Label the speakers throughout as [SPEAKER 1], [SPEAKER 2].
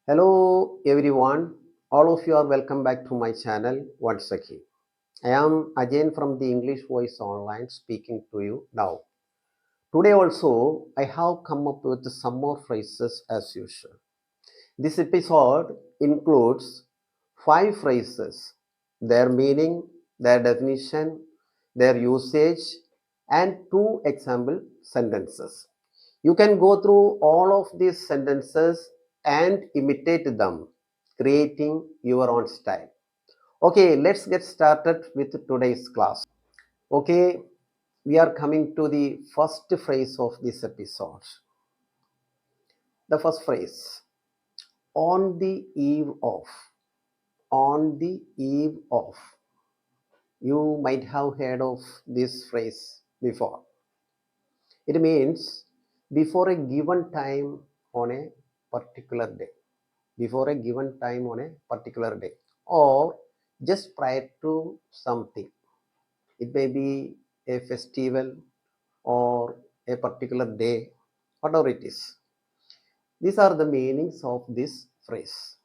[SPEAKER 1] Hello everyone, all of you are welcome back to my channel once again. I am again from the English Voice Online speaking to you now. Today also I have come up with some more phrases as usual. This episode includes 5 phrases, their meaning, their definition, their usage, and 2 example sentences. You can go through all of these sentences and imitate them, creating your own style. Okay, let's get started with today's class. Okay, we are coming to the first phrase of this episode. The first phrase, on the eve of. On the eve of. You might have heard of this phrase before. It means before a given time on a particular day. Before a given time on a particular day. Or just prior to something. It may be a festival or a particular day, whatever it is. These are the meanings of this phrase.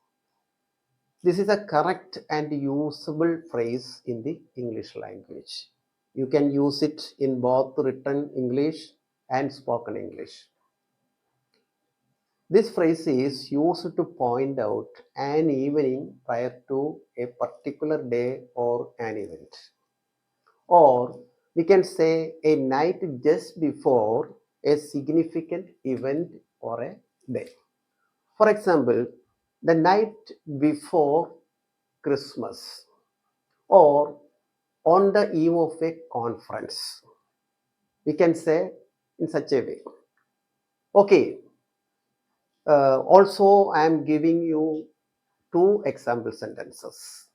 [SPEAKER 1] This is a correct and usable phrase in the English language. You can use it in both written English and spoken English. This phrase is used to point out an evening prior to a particular day or an event. Or we can say a night just before a significant event or a day. For example, the night before Christmas or on the eve of a conference. We can say in such a way. Okay, also I am giving you 2 example sentences.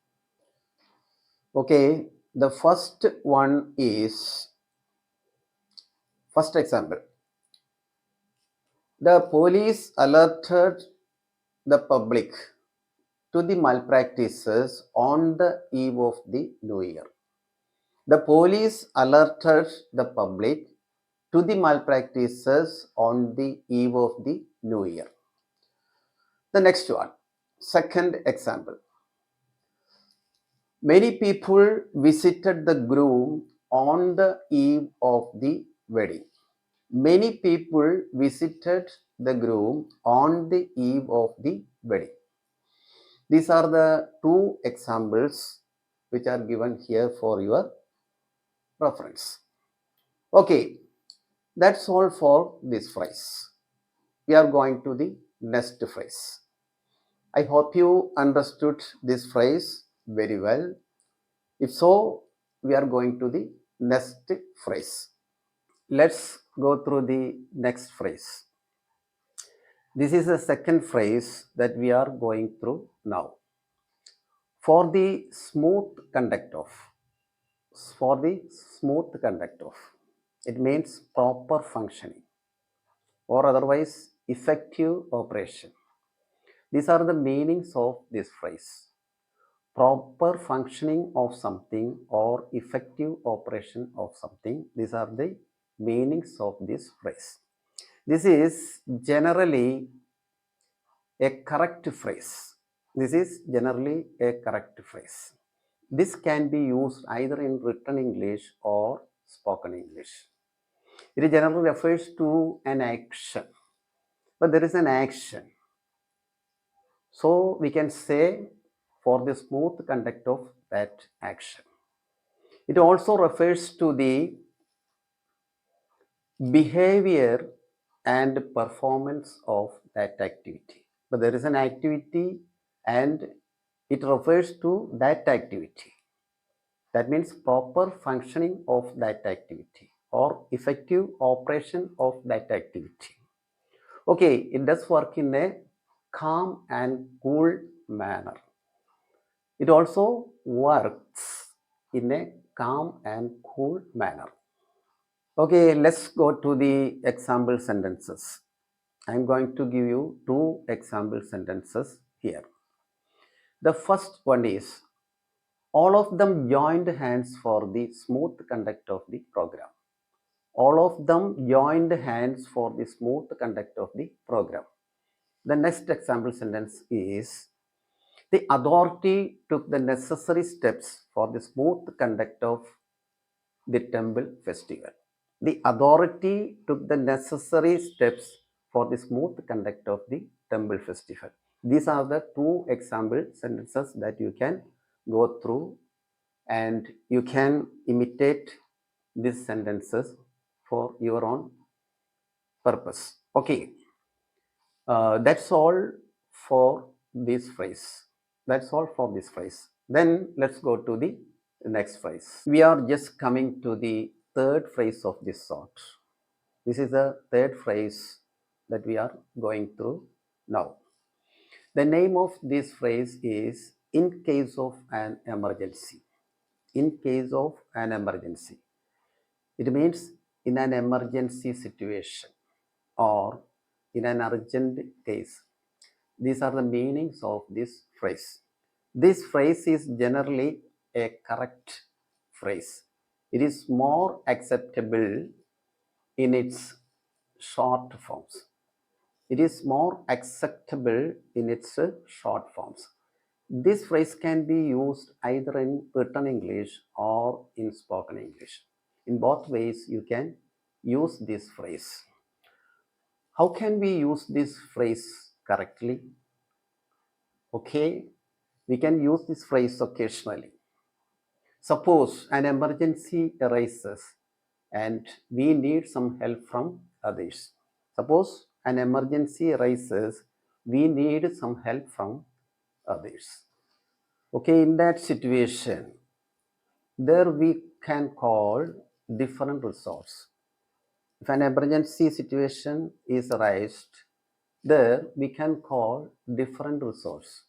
[SPEAKER 1] Okay, the first one is first example. The police alerted the public to the malpractices on the eve of the new year. The police alerted the public to the malpractices on the eve of the new year. The next one, second example. Many people visited the groom on the eve of the wedding. Many people visited the groom on the eve of the wedding. These are the 2 examples which are given here for your reference. Okay, that's all for this phrase. We are going to the next phrase. I hope you understood this phrase very well. If so, we are going to the next phrase. Let's go through the next phrase. This is the second phrase that we are going through now. For the smooth conduct of. For the smooth conduct of. It means proper functioning or otherwise effective operation. These are the meanings of this phrase. Proper functioning of something or effective operation of something. These are the meanings of this phrase. This is generally a correct phrase. This is generally a correct phrase. This can be used either in written English or spoken English. It generally refers to an action, but there is an action. So we can say for the smooth conduct of that action. It also refers to the behavior and performance of that activity. But there is an activity and it refers to that activity. That means proper functioning of that activity or effective operation of that activity. Okay, it does work in a calm and cool manner. It also works in a calm and cool manner. Okay, let's go to the example sentences. I'm going to give you 2 example sentences here. The first one is, all of them joined hands for the smooth conduct of the program. All of them joined hands for the smooth conduct of the program. The next example sentence is, the authority took the necessary steps for the smooth conduct of the temple festival. The authority took the necessary steps for the smooth conduct of the temple festival. These are the two example sentences that you can go through and you can imitate these sentences for your own purpose. Okay, that's all for this phrase. That's all for this phrase. Then let's go to the next phrase. We are just coming to the third phrase of this sort. This is the third phrase that we are going through now. The name of this phrase is in case of an emergency. In case of an emergency. It means in an emergency situation or in an urgent case. These are the meanings of this phrase. This phrase is generally a correct phrase. It is more acceptable in its short forms. It is more acceptable in its short forms. This phrase can be used either in written English or in spoken English. In both ways, you can use this phrase. How can we use this phrase correctly? Okay, we can use this phrase occasionally. Suppose an emergency arises and we need some help from others. Suppose an emergency arises, we need some help from others. Okay, in that situation, there we can call different resources. If an emergency situation is raised, there we can call different resources.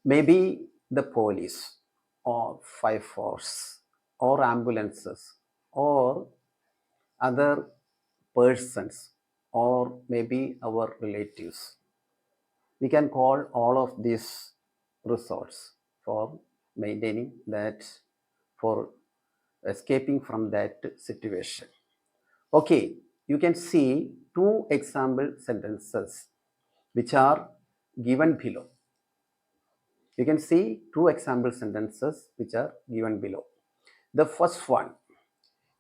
[SPEAKER 1] Maybe the police or fire force or ambulances or other persons or maybe our relatives. We can call all of these resources for maintaining that, for escaping from that situation. Okay, you can see two example sentences which are given below. You can see two example sentences which are given below. The first one,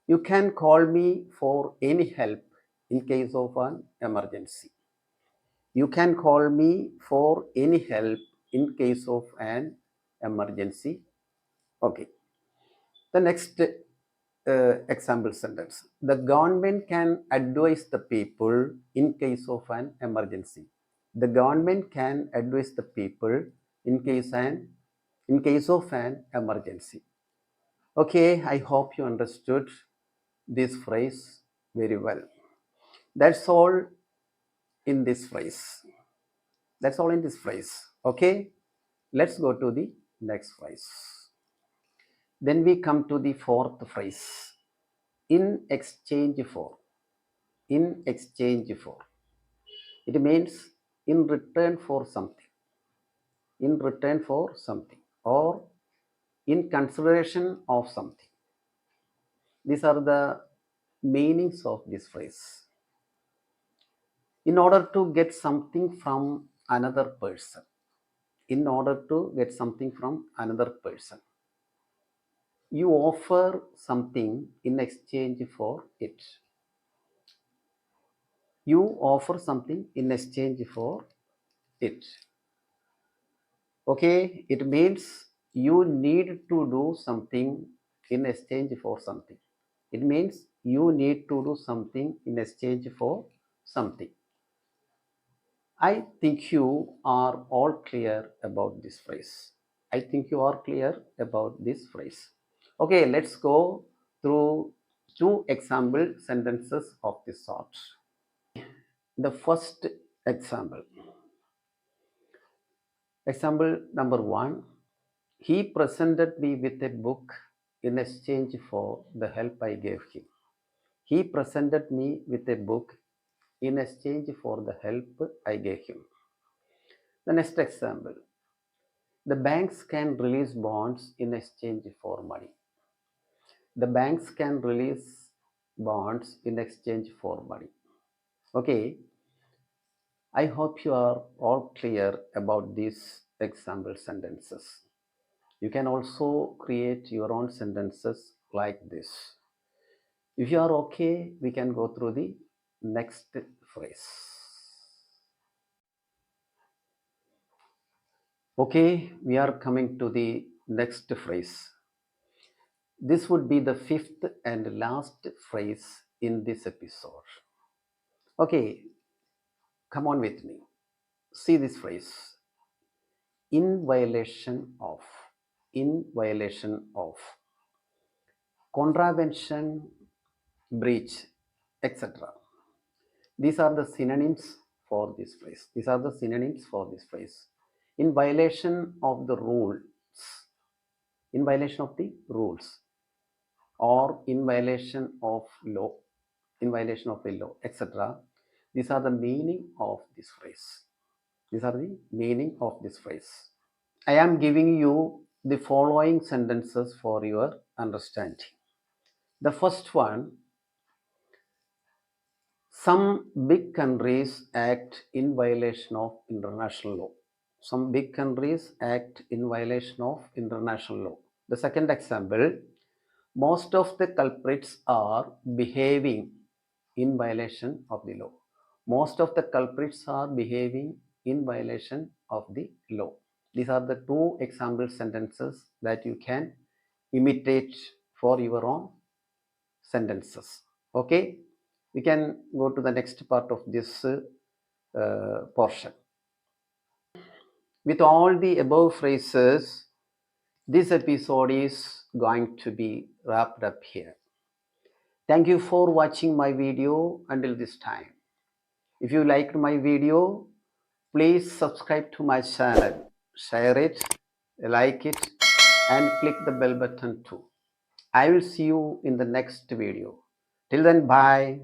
[SPEAKER 1] you can call me for any help in case of an emergency. You can call me for any help in case of an emergency. Okay. The next example sentence. The government can advise the people in case of an emergency. The government can advise the people in case of an emergency. Okay, I hope you understood this phrase very well. That's all in this phrase. That's all in this phrase. Okay, let's go to the next phrase. Then we come to the fourth phrase. In exchange for. In exchange for. It means in return for something. In return for something or in consideration of something. These are the meanings of this phrase. In order to get something from another person. In order to get something from another person. You offer something in exchange for it. You offer something in exchange for it. Okay, it means you need to do something in exchange for something. It means you need to do something in exchange for something. I think you are all clear about this phrase. I think you are clear about this phrase. Okay, let's go through two example sentences of this sort. The first example. Example number 1. He presented me with a book in exchange for the help I gave him. He presented me with a book in exchange for the help I gave him. The next example. The banks can release bonds in exchange for money. The banks can release bonds in exchange for money. Okay. I hope you are all clear about these example sentences. You can also create your own sentences like this. If you are okay, we can go through the next phrase. Okay, we are coming to the next phrase. This would be the fifth and last phrase in this episode. Okay, come on with me. See this phrase. In violation of, in violation of, contravention, breach, etc. These are the synonyms for this phrase. These are the synonyms for this phrase. In violation of the rules, in violation of the rules, or in violation of law, in violation of the law, etc. These are the meaning of this phrase. These are the meaning of this phrase. I am giving you the following sentences for your understanding. The first one, some big countries act in violation of international law. Some big countries act in violation of international law. The second example, most of the culprits are behaving in violation of the law. Most of the culprits are behaving in violation of the law. These are the two example sentences that you can imitate for your own sentences. Okay, we can go to the next part of this portion. With all the above phrases, this episode is going to be wrapped up here. Thank you for watching my video until this time. If you liked my video, please subscribe to my channel, share it, like it, and click the bell button too. I will see you in the next video. Till then, bye.